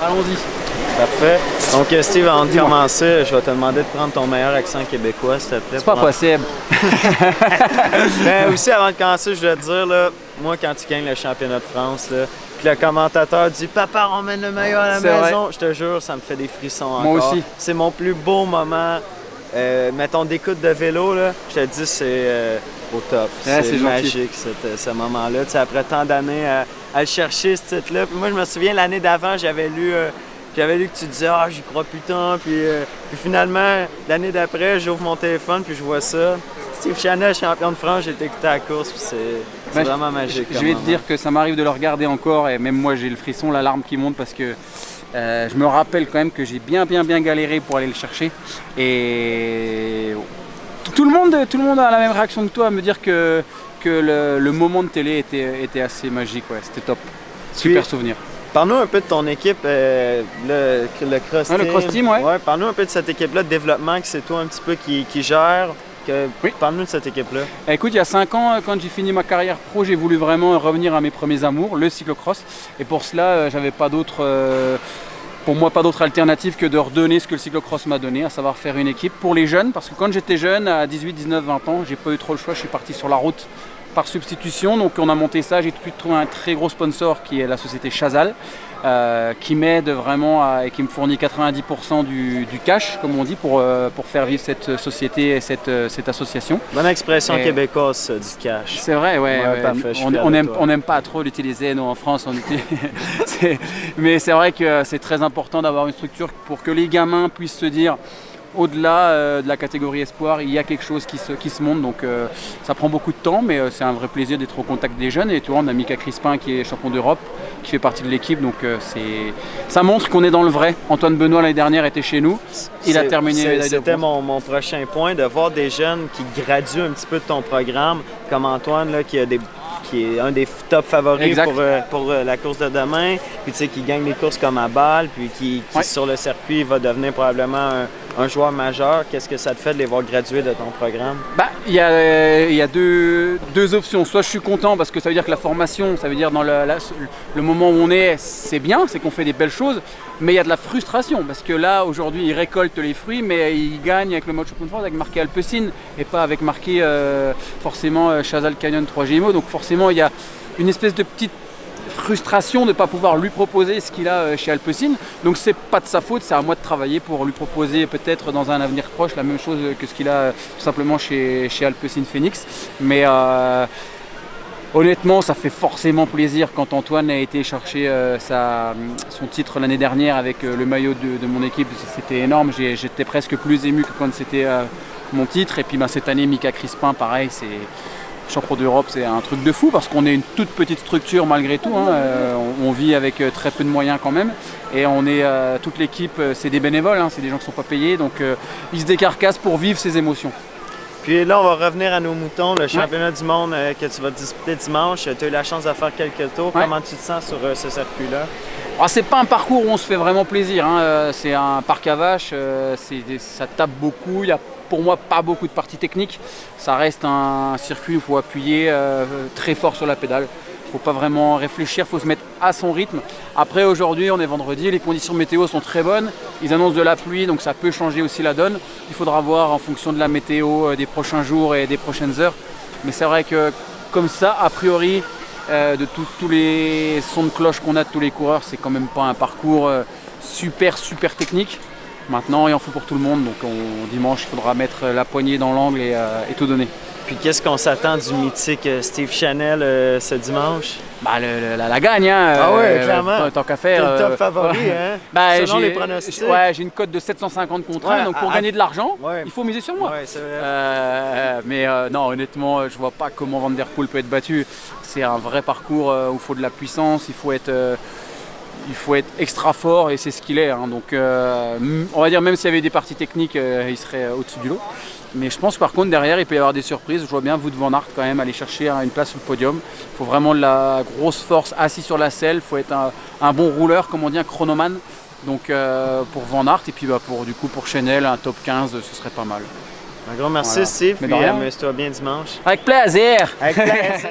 Allons-y. Parfait. Donc, Steve, avant de commencer, je vais te demander de prendre ton meilleur accent québécois, s'il te plaît. C'est pas possible. Mais aussi, avant de commencer, je dois te dire, là, moi, quand tu gagnes le championnat de France, là, puis le commentateur dit « Papa, on mène le maillot à la maison », je te jure, ça me fait des frissons encore. Moi aussi. C'est mon plus beau moment. Mettons d'écoute de vélo, là, je te dis, c'est au top. Ouais, c'est magique ce moment-là. Tu sais, après tant d'années à le chercher, ce titre-là. Puis moi, je me souviens, l'année d'avant, j'avais lu que tu disais « Ah, j'y crois plus tant ». Puis finalement, l'année d'après, j'ouvre mon téléphone puis je vois ça. Steve Chanel, champion de France, j'ai écouté à la course, puis c'est vraiment magique. Je vais te dire que ça m'arrive de le regarder encore et même moi j'ai le frisson, la larme qui monte parce que je me rappelle quand même que j'ai bien galéré pour aller le chercher et tout le monde a la même réaction que toi à me dire que le moment de télé était assez magique, ouais, c'était top, super souvenir. Parle-nous un peu de ton équipe, le Cross Team. Le Cross Team, ouais. Parle-nous un peu de cette équipe-là de développement que c'est toi un petit peu qui gère. Oui. Parle-nous de cette équipe-là. Écoute, il y a 5 ans, quand j'ai fini ma carrière pro, j'ai voulu vraiment revenir à mes premiers amours, le cyclocross. Et pour cela, j'avais pas d'autre, pour moi, pas d'autre alternative que de redonner ce que le cyclocross m'a donné, à savoir faire une équipe pour les jeunes. Parce que quand j'étais jeune, à 18, 19, 20 ans, j'ai pas eu trop le choix, je suis parti sur la route par substitution. Donc on a monté ça, j'ai tout de suite trouvé un très gros sponsor qui est la société Chazal. Qui m'aide vraiment et qui me fournit 90% du cash, comme on dit, pour faire vivre cette société et cette association. Bonne expression québécoise, du cash. C'est vrai, ouais. Parfait, on n'aime pas trop l'utiliser, nous, en France. Mais c'est vrai que c'est très important d'avoir une structure pour que les gamins puissent se dire au-delà de la catégorie espoir, il y a quelque chose qui se monte, donc ça prend beaucoup de temps, mais c'est un vrai plaisir d'être au contact des jeunes. Et tu vois, on a Mika Crispin qui est champion d'Europe, qui fait partie de l'équipe, donc ça montre qu'on est dans le vrai. Antoine Benoît l'année dernière était chez nous, il a terminé. C'était mon prochain point, de voir des jeunes qui graduent un petit peu de ton programme, comme Antoine là, qui est un des top favoris pour la course de demain, puis tu sais, qui gagne des courses comme à Bâle, puis qui sur le circuit va devenir probablement un joueur majeur. Qu'est-ce que ça te fait de les voir graduer de ton programme? Il y a deux options. Soit je suis content parce que ça veut dire que la formation, ça veut dire dans le moment où on est, c'est bien, c'est qu'on fait des belles choses, mais il y a de la frustration parce que là, aujourd'hui, ils récoltent les fruits, mais ils gagnent avec le mode champion de France avec marqué Alpecin et pas avec marqué forcément Chazal Canyon 3 GMO. Donc forcément, il y a une espèce de petite frustration de ne pas pouvoir lui proposer ce qu'il a chez Alpecin. Donc c'est pas de sa faute, c'est à moi de travailler pour lui proposer peut-être dans un avenir proche la même chose que ce qu'il a tout simplement chez Alpecin Phoenix. Mais honnêtement, ça fait forcément plaisir quand Antoine a été chercher son titre l'année dernière avec le maillot de mon équipe. C'était énorme, j'étais presque plus ému que quand c'était mon titre. Et puis cette année, Mika Crispin, pareil, c'est champion d'Europe, c'est un truc de fou parce qu'on est une toute petite structure malgré tout. On vit avec très peu de moyens quand même. Et on est toute l'équipe, c'est des bénévoles, c'est des gens qui ne sont pas payés. Donc ils se décarcassent pour vivre ces émotions. Puis là, on va revenir à nos moutons, le championnat du monde que tu vas disputer dimanche. Tu as eu la chance de faire quelques tours. Comment tu te sens sur ce circuit-là? C'est pas un parcours où on se fait vraiment plaisir. C'est un parc à vaches, ça tape beaucoup. Il y a pour moi pas beaucoup de parties techniques. Ça reste un circuit où il faut appuyer très fort sur la pédale. Il ne faut pas vraiment réfléchir, il faut se mettre à son rythme. Après, aujourd'hui, on est vendredi, les conditions météo sont très bonnes. Ils annoncent de la pluie, donc ça peut changer aussi la donne. Il faudra voir en fonction de la météo des prochains jours et des prochaines heures. Mais c'est vrai que comme ça, a priori, de tous les sons de cloche qu'on a de tous les coureurs, c'est quand même pas un parcours super technique. Maintenant, il en faut pour tout le monde, donc dimanche, il faudra mettre la poignée dans l'angle et tout donner. Puis qu'est-ce qu'on s'attend du mythique Steve Chanel ce dimanche? La gagne, Ah ouais, clairement. Tant qu'à faire. T'es le top favori, selon les pronostics. Ouais, j'ai une cote de 750 contre 1, donc pour gagner de l'argent, il faut miser sur moi. Ouais, c'est vrai. Mais non, honnêtement, je vois pas comment Van Der Poel peut être battu. C'est un vrai parcours où il faut de la puissance, il faut être extra fort et c'est ce qu'il est. Donc on va dire même s'il y avait des parties techniques, il serait au-dessus du lot. Mais je pense par contre derrière il peut y avoir des surprises. Je vois bien Wout van Aert quand même aller chercher une place sur le podium. Il faut vraiment de la grosse force assis sur la selle. Il faut être un bon rouleur, comme on dit, un chronomane. Donc pour Van Aert et puis pour Chanel, un top 15, ce serait pas mal. Un grand merci Steve, puis amuse-toi bien dimanche. Avec plaisir. Avec plaisir.